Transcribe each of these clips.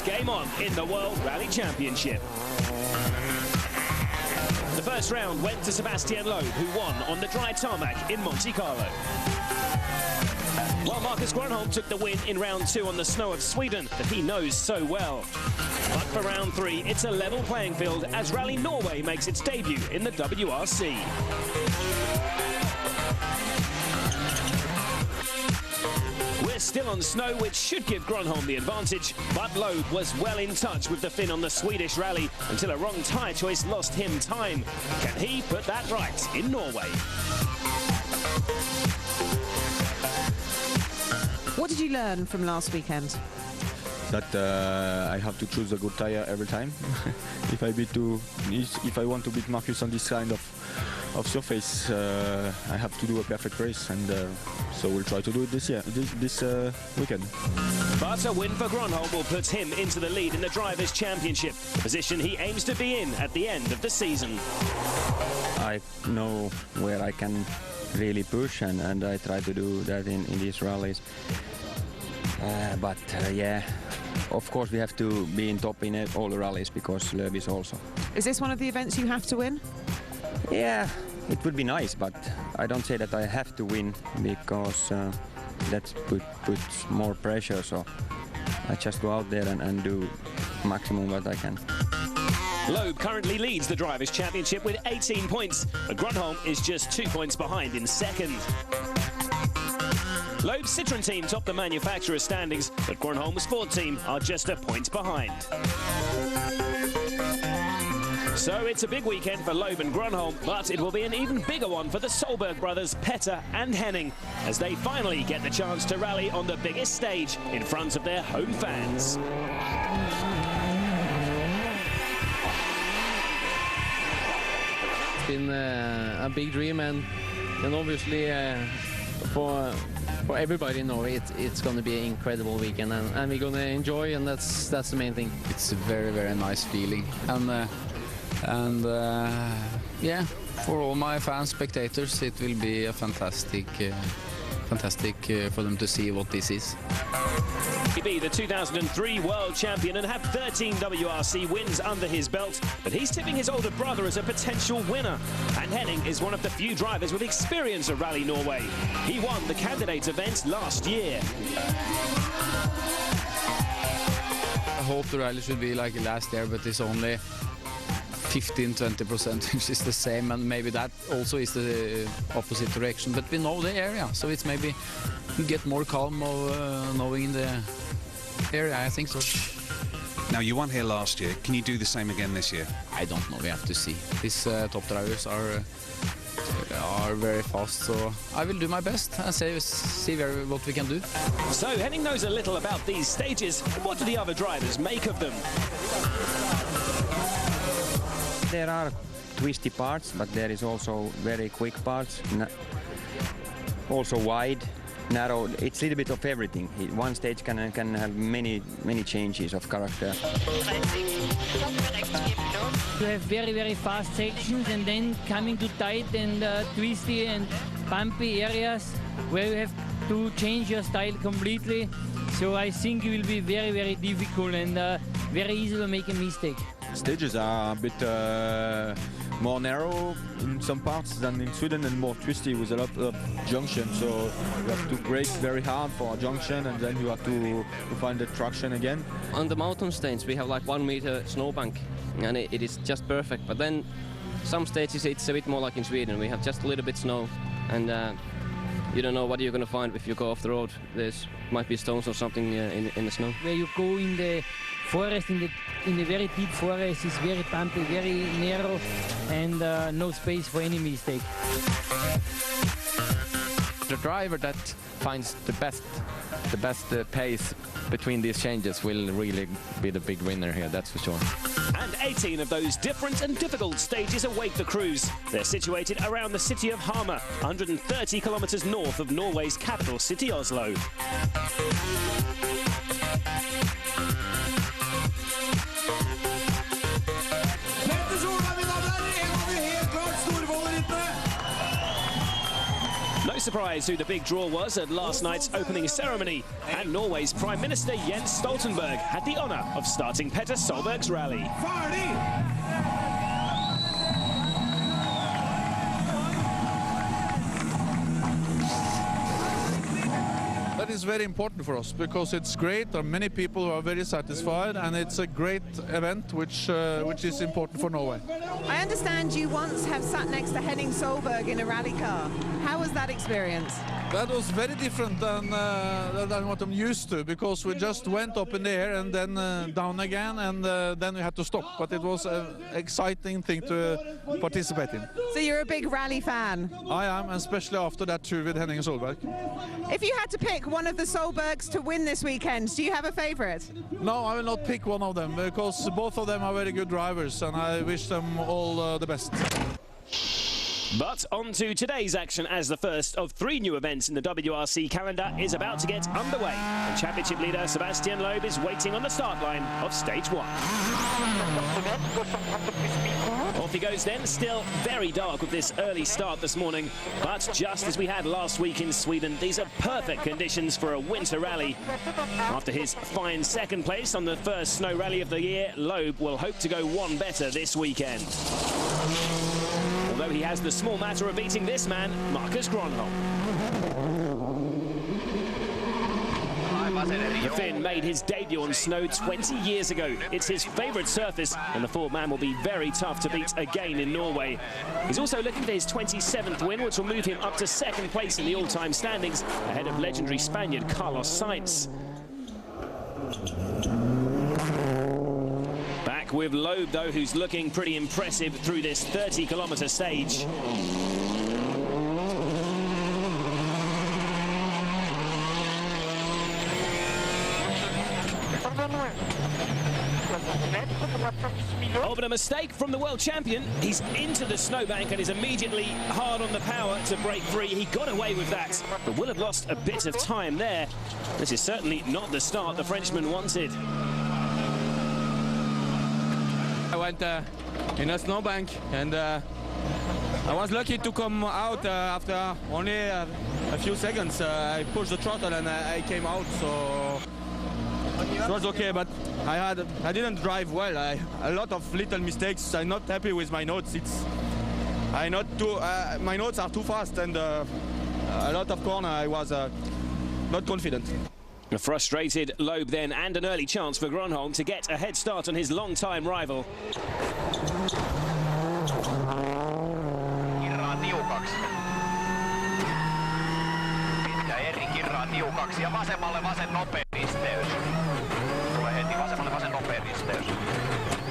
game on in the World Rally Championship. The first round went to Sebastian Loeb, who won on the dry tarmac in Monte Carlo. While Marcus Grönholm took the win in round 2 on the snow of Sweden that he knows so well. But for round 3, it's a level playing field as Rally Norway makes its debut in the WRC. We're still on snow, which should give Grönholm the advantage, but Loeb was well in touch with the Finn on the Swedish rally until a wrong tyre choice lost him time. Can he put that right in Norway? What did you learn from last weekend? That I have to choose a good tire every time. If I want to beat Marcus on this kind of surface, I have to do a perfect race, and so we'll try to do it this weekend. But a win for Grönholm will put him into the lead in the Drivers' Championship, a position he aims to be in at the end of the season. I know where I can really push, and I try to do that in these rallies. But yeah, of course we have to be in top in all the rallies because Loeb is also. Is this one of the events you have to win? Yeah, it would be nice, but I don't say that I have to win because that puts more pressure. So I just go out there and do maximum what I can. Loeb currently leads the Drivers' Championship with 18 points, but Grönholm is just 2 points behind in second. Loeb's Citroën team top the manufacturer's standings, but Grönholm's Ford team are just a point behind. So it's a big weekend for Loeb and Grönholm, but it will be an even bigger one for the Solberg brothers, Petter and Henning, as they finally get the chance to rally on the biggest stage in front of their home fans. It's been a big dream, and obviously for everybody in Norway, it's going to be an incredible weekend, and we're going to enjoy, and that's the main thing. It's a very, very nice feeling, and yeah, for all my fans, spectators, it will be a fantastic for them to see what this is. He'll be the 2003 world champion and have 13 WRC wins under his belt, but he's tipping his older brother as a potential winner. And Henning is one of the few drivers with experience of Rally Norway. He won the candidates event last year. I hope the rally should be like last year, but it's only 15–20%, which is the same, and maybe that also is the opposite direction. But we know the area, so it's maybe get more calm of knowing the area, I think so. Now, you won here last year. Can you do the same again this year? I don't know, we have to see. These top drivers are very fast, so I will do my best and see what we can do. So Henning knows a little about these stages. What do the other drivers make of them? There are twisty parts, but there is also very quick parts, also wide, narrow. It's a little bit of everything. One stage can have many changes of character. You have very, very fast sections, and then coming to tight and twisty and bumpy areas where you have to change your style completely. So I think it will be very, very difficult and very easy to make a mistake. Stages are a bit more narrow in some parts than in Sweden, and more twisty with a lot of junction. So you have to brake very hard for a junction, and then you have to find the traction again. On the mountain stage, we have like 1 meter snowbank, and it is just perfect. But then some stages it's a bit more like in Sweden. We have just a little bit snow, and you don't know what you're going to find if you go off the road. There's might be stones or something in the snow. Where you go in the forest, in the very deep forest, is very bumpy, very narrow, and no space for any mistake. The driver that finds the best pace between these changes will really be the big winner here, that's for sure. And 18 of those different and difficult stages await the crews. They're situated around the city of Hamar, 130 kilometers north of Norway's capital city, Oslo. No surprise who the big draw was at last night's opening ceremony, and Norway's Prime Minister Jens Stoltenberg had the honour of starting Petter Solberg's rally. That is very important for us because it's great. There are many people who are very satisfied, and it's a great event which is important for Norway. I understand you once have sat next to Henning Solberg in a rally car. How was that experience? That was very different than what I'm used to, because we just went up in the air and then down again, and then we had to stop. But it was an exciting thing to participate in. So you're a big rally fan? I am, especially after that tour with Henning Solberg. If you had to pick one of the Solbergs to win this weekend, do you have a favourite? No, I will not pick one of them, because both of them are very good drivers, and I wish them all the best. But on to today's action, as the first of 3 new events in the WRC calendar is about to get underway. And championship leader Sebastian Loeb is waiting on the start line of stage 1. Off he goes then, still very dark with this early start this morning. But just as we had last week in Sweden, these are perfect conditions for a winter rally. After his fine second place on the first snow rally of the year, Loeb will hope to go one better this weekend. Although he has the small matter of beating this man, Marcus Gronholm. The Finn made his debut on snow 20 years ago. It's his favourite surface, and the Ford man will be very tough to beat again in Norway. He's also looking for his 27th win, which will move him up to second place in the all-time standings, ahead of legendary Spaniard Carlos Sainz. Back with Loeb, though, who's looking pretty impressive through this 30-kilometre stage. Oh, but a mistake from the world champion. He's into the snowbank and is immediately hard on the power to break free. He got away with that, but will have lost a bit of time there. This is certainly not the start the Frenchman wanted. I went in a snowbank, and I was lucky to come out after only a few seconds. I pushed the throttle and I came out, so it was okay. But I didn't drive well. A lot of little mistakes. I'm not happy with my notes. My notes are too fast, and a lot of corner I was not confident. A frustrated Loeb then, and an early chance for Gronholm to get a head start on his long-time rival.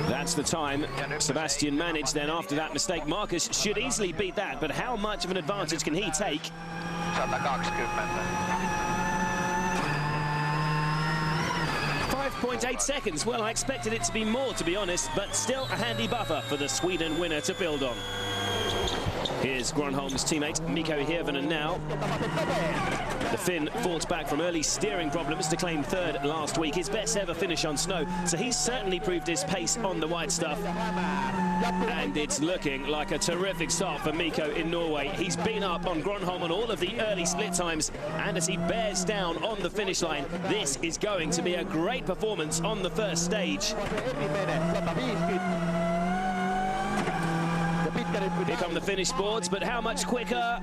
That's the time Sebastian managed then after that mistake. Marcus should easily beat that, but how much of an advantage can he take? 5.8 seconds. Well, I expected it to be more, to be honest, but still a handy buffer for the Sweden winner to build on. Here's Gronholm's teammate Mikko Hirvonen now. The Finn fought back from early steering problems to claim third last week, his best ever finish on snow, so he's certainly proved his pace on the white stuff. And it's looking like a terrific start for Mikko in Norway. He's been up on Gronholm on all of the early split times, and as he bears down on the finish line, this is going to be a great performance on the first stage. Here come the finish boards, but how much quicker?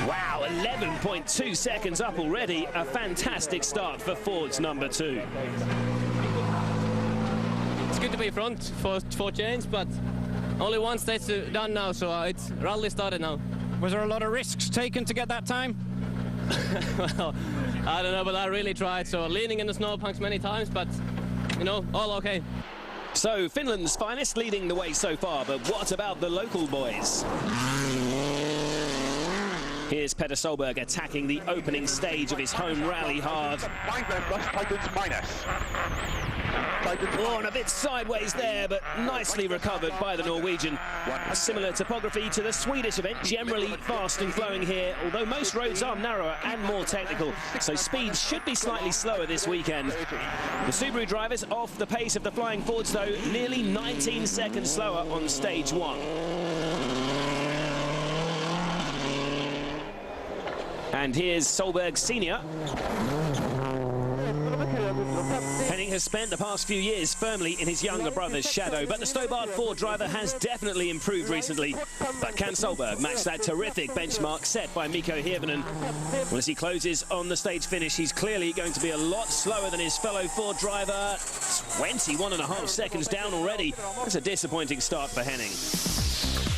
Wow, 11.2 seconds up already. A fantastic start for Ford's number 2. It's good to be front for change, but only one stage done now, so it's rally started now. Was there a lot of risks taken to get that time? Well, I don't know, but I really tried. So leaning in the snowbanks many times, but you know, all okay. So Finland's finest leading the way so far, but what about the local boys? Here's Petter Solberg attacking the opening stage of his home rally hard. Oh, and a bit sideways there, but nicely recovered by the Norwegian. A similar topography to the Swedish event, generally fast and flowing here, although most roads are narrower and more technical, so speed should be slightly slower this weekend. The Subaru drivers off the pace of the Flying Fords, though, nearly 19 seconds slower on stage 1. And here's Solberg Senior. Henning has spent the past few years firmly in his younger brother's shadow, but the Stobart 4 driver has definitely improved recently. But can Solberg match that terrific benchmark set by Mikko Hirvonen? Well, as he closes on the stage finish, he's clearly going to be a lot slower than his fellow Ford driver. 21.5 seconds down already. That's a disappointing start for Henning.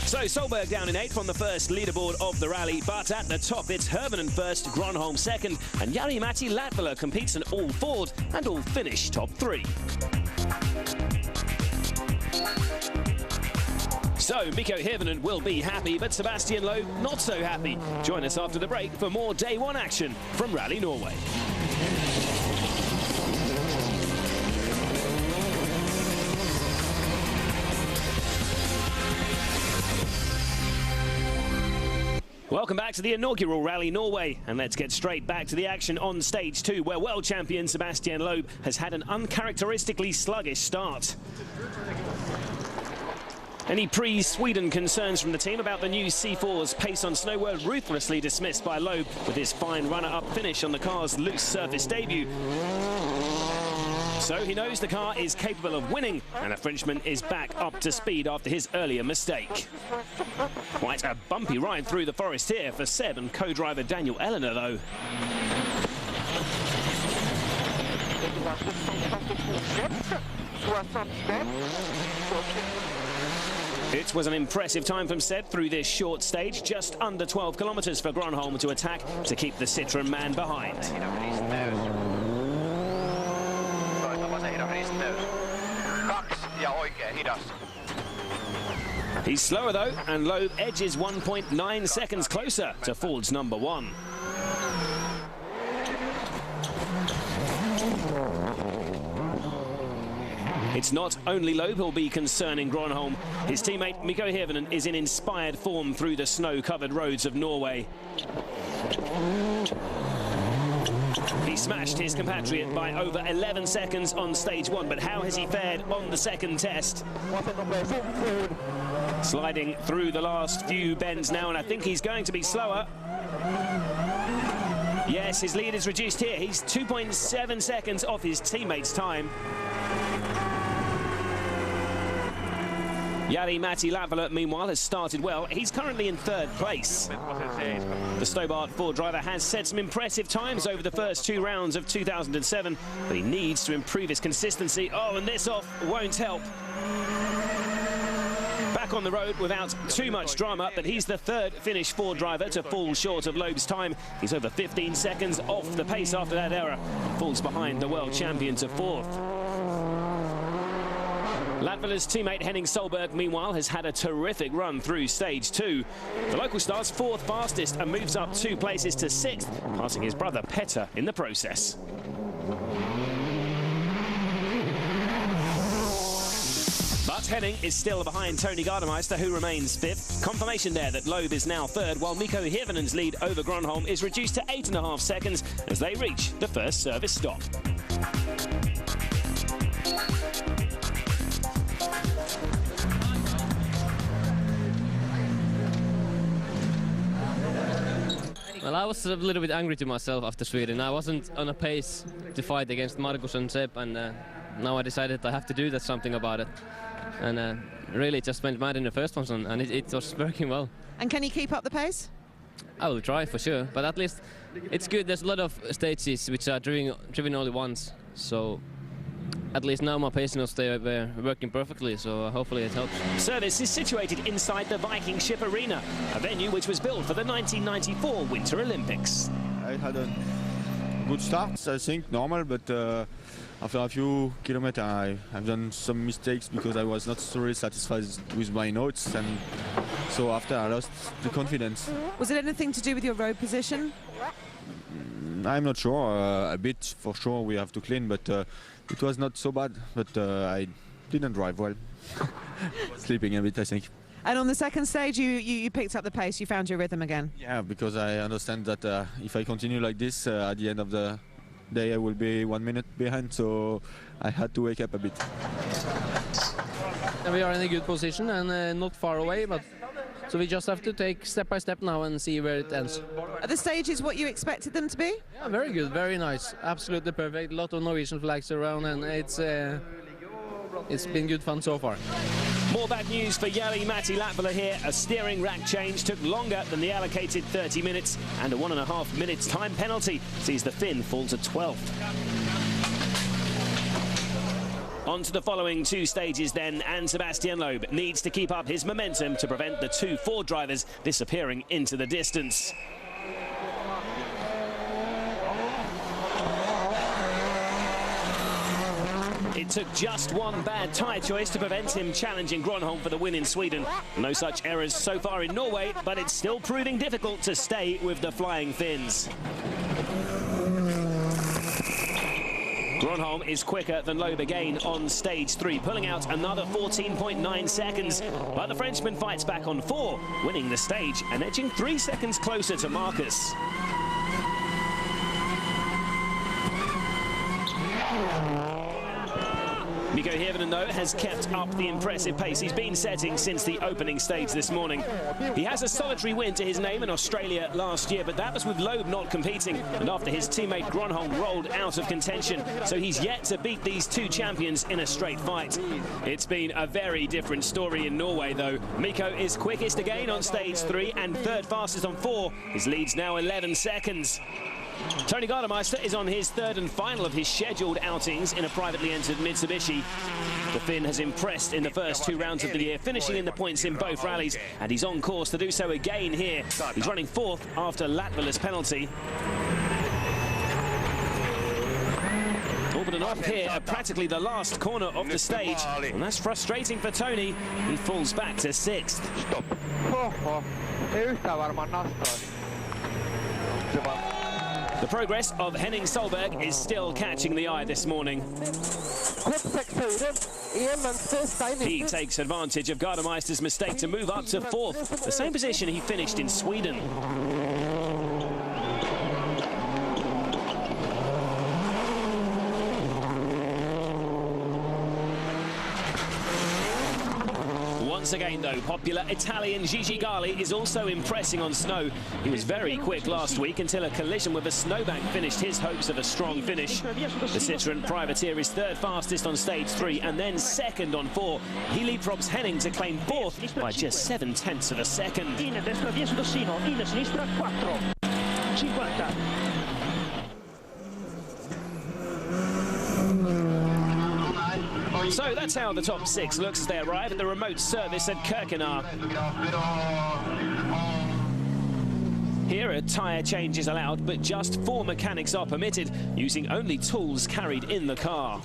So Solberg down in 8th on the first leaderboard of the rally, but at the top it's Hirvonen first, Gronholm second, and Jari-Matti Latvala competes in all Ford and all Finnish top 3. So Mikko Hirvonen will be happy, but Sebastian Loeb not so happy. Join us after the break for more Day 1 action from Rally Norway. Welcome back to the inaugural Rally Norway, and let's get straight back to the action on stage 2, where world champion Sebastian Loeb has had an uncharacteristically sluggish start. Any pre-Sweden concerns from the team about the new C4's pace on snow were ruthlessly dismissed by Loeb with his fine runner-up finish on the car's loose surface debut. So he knows the car is capable of winning, and the Frenchman is back up to speed after his earlier mistake. Quite a bumpy ride through the forest here for Seb and co-driver Daniel Eleanor, though. It was an impressive time from Seb through this short stage, just under 12 kilometres for Gronholm to attack to keep the Citroën man behind. He's slower though, and Loeb edges 1.9 seconds closer to Ford's number 1. It's not only Loeb who'll be concerning Gronholm. His teammate Mikko Hirvonen is in inspired form through the snow-covered roads of Norway. He smashed his compatriot by over 11 seconds on stage 1, but how has he fared on the second test? Sliding through the last few bends now, and I think he's going to be slower. Yes, his lead is reduced here. He's 2.7 seconds off his teammate's time. Jari-Matti Latvala, meanwhile, has started well. He's currently in 3rd place. The Stobart 4 driver has set some impressive times over the first 2 rounds of 2007, but he needs to improve his consistency. Oh, and this off won't help. Back on the road without too much drama, but he's the 3rd Finnish Ford driver to fall short of Loeb's time. He's over 15 seconds off the pace after that error. Falls behind the world champion to 4th. Latvala's teammate Henning Solberg, meanwhile, has had a terrific run through stage 2. The local star's 4th fastest and moves up 2 places to 6th, passing his brother Petter in the process. But Henning is still behind Tony Gardemeister, who remains 5th. Confirmation there that Loeb is now 3rd, while Mikko Hirvonen's lead over Gronholm is reduced to 8.5 seconds as they reach the first service stop. Well, I was a little bit angry to myself after Sweden. I wasn't on a pace to fight against Markus and Seb, and now I decided I have to do something about it. And really just went mad in the first one, and it was working well. And can you keep up the pace? I will try for sure, but at least it's good. There's a lot of stages which are driven only once, so at least now my pace notes they were working perfectly, so hopefully it helps. Service is situated inside the Viking Ship Arena, a venue which was built for the 1994 Winter Olympics. I had a good start, I think, normal, but after a few kilometers I've done some mistakes because I was not really satisfied with my notes, and so after I lost the confidence. Was it anything to do with your road position? I'm not sure, a bit for sure we have to clean, but it was not so bad, but I didn't drive well. Sleeping a bit, I think. And on the second stage, you picked up the pace, you found your rhythm again? Yeah, because I understand that if I continue like this, at the end of the day I will be 1 minute behind, so I had to wake up a bit. And we are in a good position and not far away, but So we just have to take step by step now and see where it ends. Are the stages what you expected them to be? Yeah, very good, very nice, absolutely perfect. A lot of Norwegian flags around, and it's been good fun so far. More bad news for Jari-Matti Latvala here. A steering rack change took longer than the allocated 30 minutes, and a 1.5 minutes time penalty sees the Finn fall to 12th. On to the following two stages then, and Sebastian Loeb needs to keep up his momentum to prevent the two Ford drivers disappearing into the distance. It took just one bad tyre choice to prevent him challenging Gronholm for the win in Sweden. No such errors so far in Norway, but it's still proving difficult to stay with the Flying Finns. Gronholm is quicker than Loeb again on stage 3, pulling out another 14.9 seconds. But the Frenchman fights back on 4, winning the stage and edging 3 seconds closer to Marcus. Mikko Hirvonen, though, has kept up the impressive pace he's been setting since the opening stage this morning. He has a solitary win to his name in Australia last year, but that was with Loeb not competing and after his teammate Gronholm rolled out of contention. So he's yet to beat these two champions in a straight fight. It's been a very different story in Norway, though. Mikko is quickest again on stage 3 and third fastest on 4. His lead's now 11 seconds. Tony Gardemeister is on his third and final of his scheduled outings in a privately entered Mitsubishi. The Finn has impressed in the first 2 rounds of the year, finishing in the points in both rallies, and he's on course to do so again here. He's running 4th after Latvala's penalty. Open off here at practically the last corner of the stage, and that's frustrating for Tony. He falls back to 6th. The progress of Henning Solberg is still catching the eye this morning. He takes advantage of Gardemeister's mistake to move up to 4th, the same position he finished in Sweden. Once again, though, popular Italian Gigi Gali is also impressing on snow. He was very quick last week until a collision with a snowbank finished his hopes of a strong finish. The Citroën Privateer is third fastest on stage 3 and then second on 4. He leapfrogs Henning to claim 4th by just 7/10 of a second. So that's how the top 6 looks as they arrive at the remote service at Kirkenar. Here a tyre change is allowed, but just 4 mechanics are permitted, using only tools carried in the car.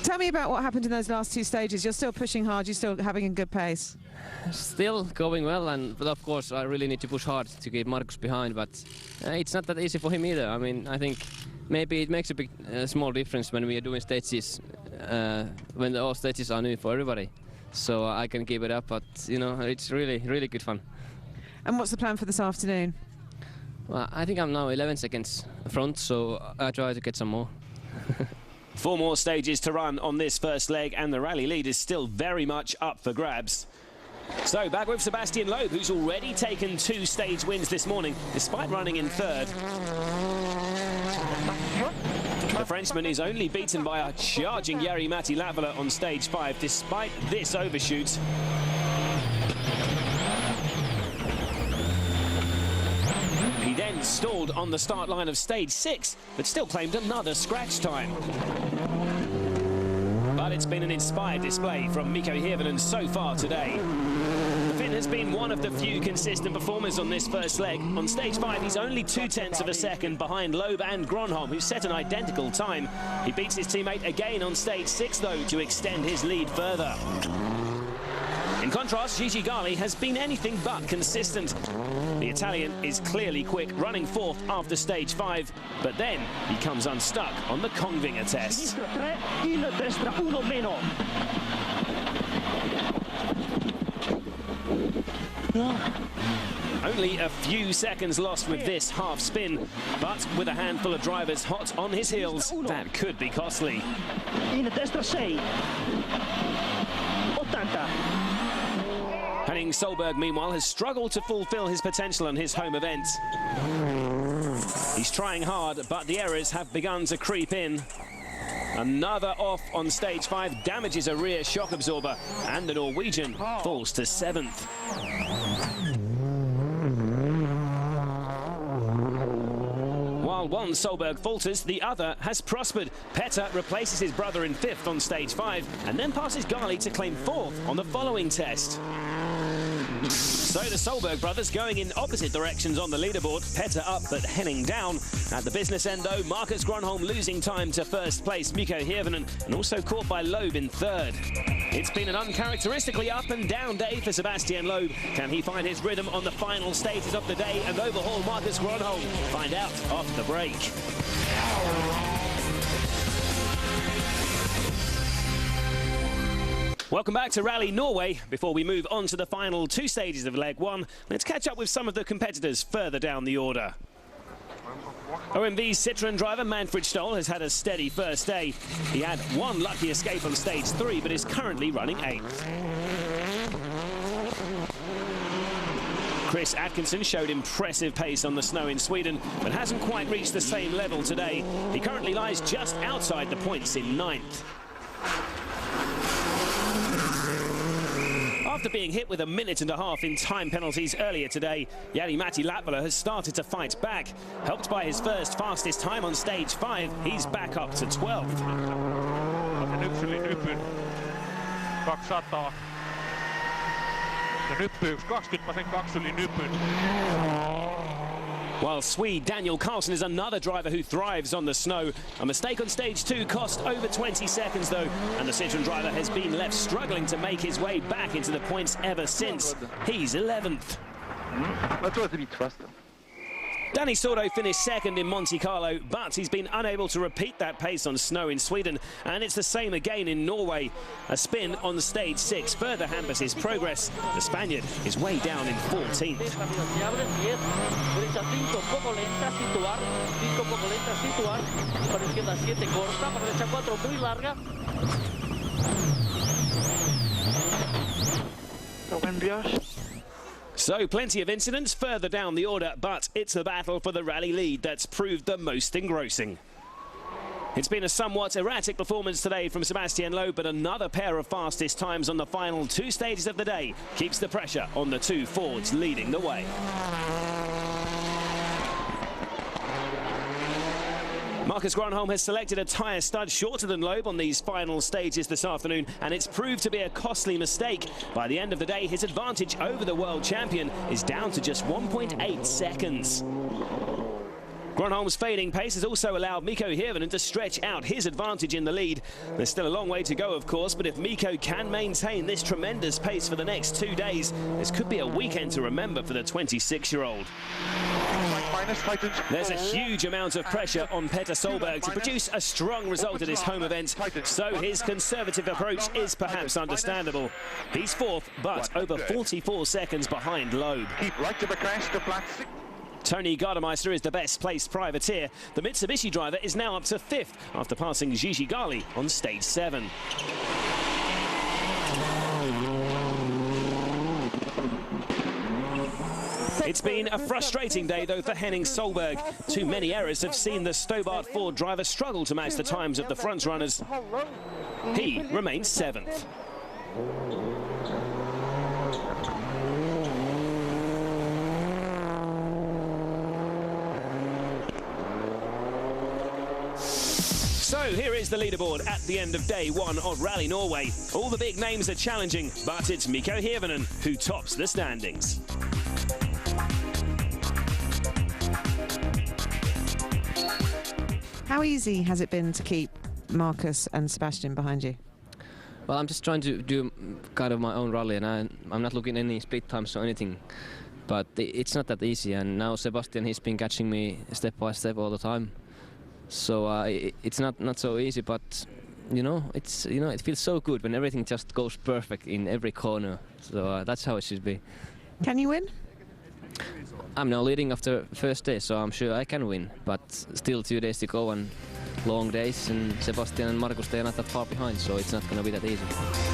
Tell me about what happened in those last 2 stages. You're still pushing hard, you're still having a good pace. Still going well, but of course I really need to push hard to keep Marcus behind, but it's not that easy for him either. I mean, I think maybe it makes a small difference when we are doing stages, when all stages are new for everybody. So I can keep it up, but you know, it's really, really good fun. And what's the plan for this afternoon? Well, I think I'm now 11 seconds front, so I try to get some more. 4 more stages to run on this first leg, and the rally lead is still very much up for grabs. So back with Sebastian Loeb, who's already taken 2 stage wins this morning, despite running in 3rd. The Frenchman is only beaten by a charging Jari-Matti Latvala on stage 5, despite this overshoot. He then stalled on the start line of stage 6, but still claimed another scratch time. But it's been an inspired display from Mikko Hirvonen so far today. The Finn has been one of the few consistent performers on this first leg. On stage 5, he's only 0.2 of a second behind Loeb and Gronholm, who set an identical time. He beats his teammate again on stage 6, though, to extend his lead further. In contrast, Gigi Gali has been anything but consistent. The Italian is clearly quick, running 4th after stage 5, but then he comes unstuck on the Kongvinger test. Only a few seconds lost with this half spin, but with a handful of drivers hot on his heels, that could be costly. In destra 6. 80. Henning Solberg, meanwhile, has struggled to fulfill his potential on his home event. He's trying hard, but the errors have begun to creep in. Another off on stage 5 damages a rear shock absorber, and the Norwegian falls to 7th. While one Solberg falters, the other has prospered. Petter replaces his brother in 5th on stage 5 and then passes Gali to claim 4th on the following test. So the Solberg brothers going in opposite directions on the leaderboard. Petter up but Henning down. At the business end though, Marcus Grönholm losing time to first place Mikko Hirvonen and also caught by Loeb in 3rd. It's been an uncharacteristically up and down day for Sebastian Loeb. Can he find his rhythm on the final stages of the day and overhaul Marcus Grönholm? Find out after the break. Welcome back to Rally Norway. Before we move on to the final 2 stages of leg 1, let's catch up with some of the competitors further down the order. OMV's Citroën driver Manfred Stoll has had a steady first day. He had one lucky escape on stage 3, but is currently running 8th. Chris Atkinson showed impressive pace on the snow in Sweden, but hasn't quite reached the same level today. He currently lies just outside the points in 9th. After being hit with 1.5 minutes in time penalties earlier today, Jari-Matti Latvala has started to fight back. Helped by his first fastest time on stage 5, he's back up to 12th. While Swede Daniel Carlson is another driver who thrives on the snow. A mistake on stage 2 cost over 20 seconds though, and the Citroën driver has been left struggling to make his way back into the points ever since. He's 11th. Danny Sordo finished 2nd in Monte Carlo, but he's been unable to repeat that pace on snow in Sweden, and it's the same again in Norway. A spin on stage 6 further hampers his progress. The Spaniard is way down in 14th. So plenty of incidents further down the order, but it's the battle for the rally lead that's proved the most engrossing. It's been a somewhat erratic performance today from Sebastian Loeb, but another pair of fastest times on the final 2 stages of the day keeps the pressure on the 2 Fords leading the way. Marcus Grönholm has selected a tyre stud shorter than Loeb on these final stages this afternoon, and it's proved to be a costly mistake. By the end of the day, his advantage over the world champion is down to just 1.8 seconds. Grönholm's fading pace has also allowed Mikko Hirvonen to stretch out his advantage in the lead. There's still a long way to go, of course, but if Mikko can maintain this tremendous pace for the next 2 days, this could be a weekend to remember for the 26-year-old. There's a huge amount of pressure on Petter Solberg to produce a strong result at his home event, so his conservative approach is perhaps understandable. He's 4th, but over 44 seconds behind Loeb. Keep right to the crest of flat 6. Tony Gardemeister is the best placed privateer. The Mitsubishi driver is now up to 5th after passing Gigi Gali on stage 7. It's been a frustrating day though for Henning Solberg. Too many errors have seen the Stobart Ford driver struggle to match the times of the front runners. He remains 7th. So here is the leaderboard at the end of day 1 of Rally Norway. All the big names are challenging, but it's Mikko Hirvonen who tops the standings. How easy has it been to keep Marcus and Sebastian behind you? Well, I'm just trying to do kind of my own rally, and I'm not looking at any speed times or anything. But it's not that easy, and now Sebastian, he's been catching me step by step all the time. So it's not so easy, but it feels so good when everything just goes perfect in every corner. So that's how it should be. Can you win? I'm now leading after first day, so I'm sure I can win. But still 2 days to go and long days, and Sebastian and Markus, they are not that far behind, so it's not going to be that easy.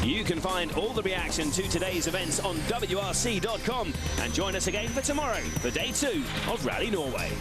You can find all the reaction to today's events on WRC.com and join us again for tomorrow for day 2 of Rally Norway.